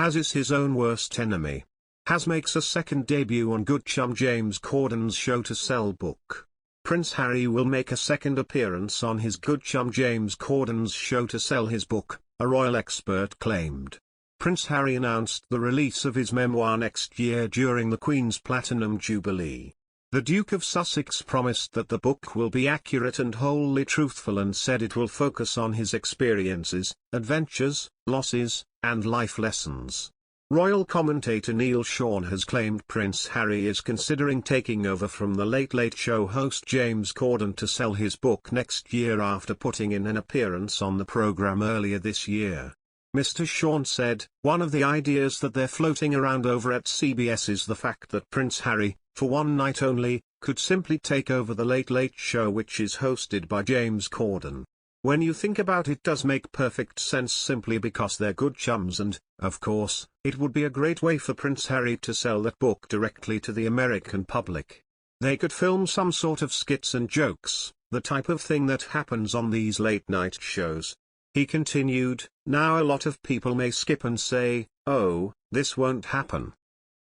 HAZ is his own worst enemy. HAZ makes a second debut on good chum James Corden's show to sell book. Prince Harry will make a second appearance on his good chum James Corden's show to sell his book, a royal expert claimed. Prince Harry announced the release of his memoir next year during the Queen's Platinum Jubilee. The Duke of Sussex promised that the book will be accurate and wholly truthful and said it will focus on his experiences, adventures, losses, and life lessons. Royal commentator Neil Sean has claimed Prince Harry is considering taking over from the Late Late Show host James Corden to sell his book next year after putting in an appearance on the programme earlier this year. Mr. Sean said, "One of the ideas that they're floating around over at CBS is the fact that Prince Harry, for one night only, could simply take over the Late Late Show, which is hosted by James Corden. When you think about it, does make perfect sense simply because they're good chums, and, of course, it would be a great way for Prince Harry to sell that book directly to the American public. They could film some sort of skits and jokes, the type of thing that happens on these late night shows." He continued, "Now a lot of people may skip and say, oh, this won't happen.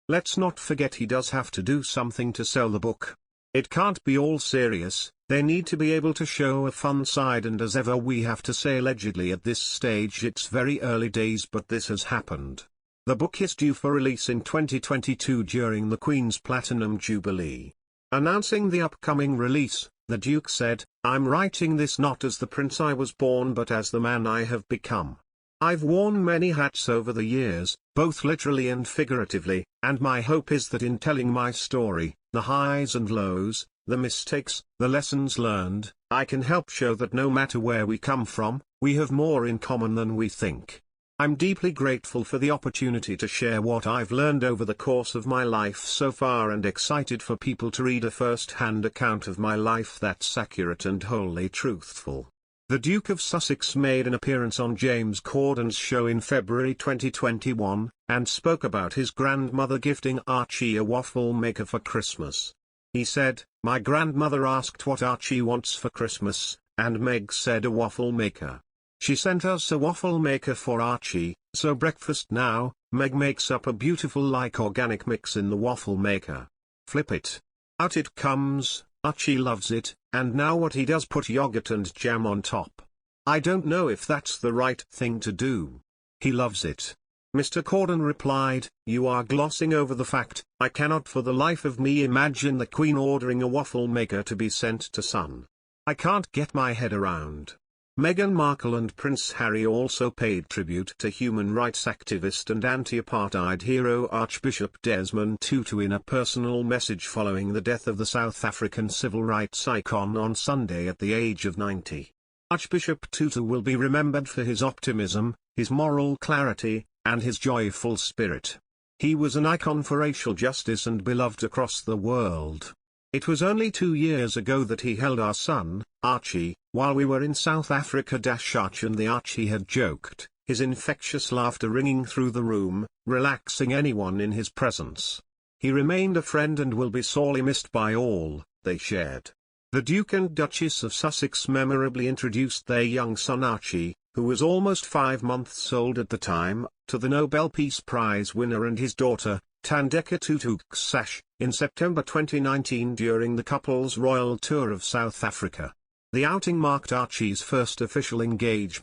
Let's not forget he does have to do something to sell the book. It can't be all serious, they need to be able to show a fun side, and as ever we have to say allegedly at this stage it's very early days, but this has happened. The book is due for release in 2022 during the Queen's Platinum Jubilee." Announcing the upcoming release, the Duke said, "I'm writing this not as the prince I was born but as the man I have become. I've worn many hats over the years, both literally and figuratively, and my hope is that in telling my story, the highs and lows, the mistakes, the lessons learned, I can help show that no matter where we come from, we have more in common than we think. I'm deeply grateful for the opportunity to share what I've learned over the course of my life so far, and excited for people to read a first-hand account of my life that's accurate and wholly truthful." The Duke of Sussex made an appearance on James Corden's show in February 2021, and spoke about his grandmother gifting Archie a waffle maker for Christmas. He said, "My grandmother asked what Archie wants for Christmas, and Meg said a waffle maker. She sent us a waffle maker for Archie, so breakfast now, Meg makes up a beautiful like organic mix in the waffle maker. Flip it. Out it comes, Archie loves it, and now what he does put yogurt and jam on top. I don't know if that's the right thing to do. He loves it." Mr. Corden replied, "You are glossing over the fact, I cannot for the life of me imagine the Queen ordering a waffle maker to be sent to son. I can't get my head around." Meghan Markle and Prince Harry also paid tribute to human rights activist and anti-apartheid hero Archbishop Desmond Tutu in a personal message following the death of the South African civil rights icon on Sunday at the age of 90. Archbishop Tutu will be remembered for his optimism, his moral clarity, and his joyful spirit. He was an icon for racial justice and beloved across the world. It was only 2 years ago that he held our son, Archie, while we were in South Africa. Archie and the Archie had joked, his infectious laughter ringing through the room, relaxing anyone in his presence. He remained a friend and will be sorely missed by all, they shared. The Duke and Duchess of Sussex memorably introduced their young son Archie, who was almost 5 months old at the time, to the Nobel Peace Prize winner and his daughter, Thandeka Tutuksash, in September 2019 during the couple's royal tour of South Africa. The outing marked Archie's first official engagement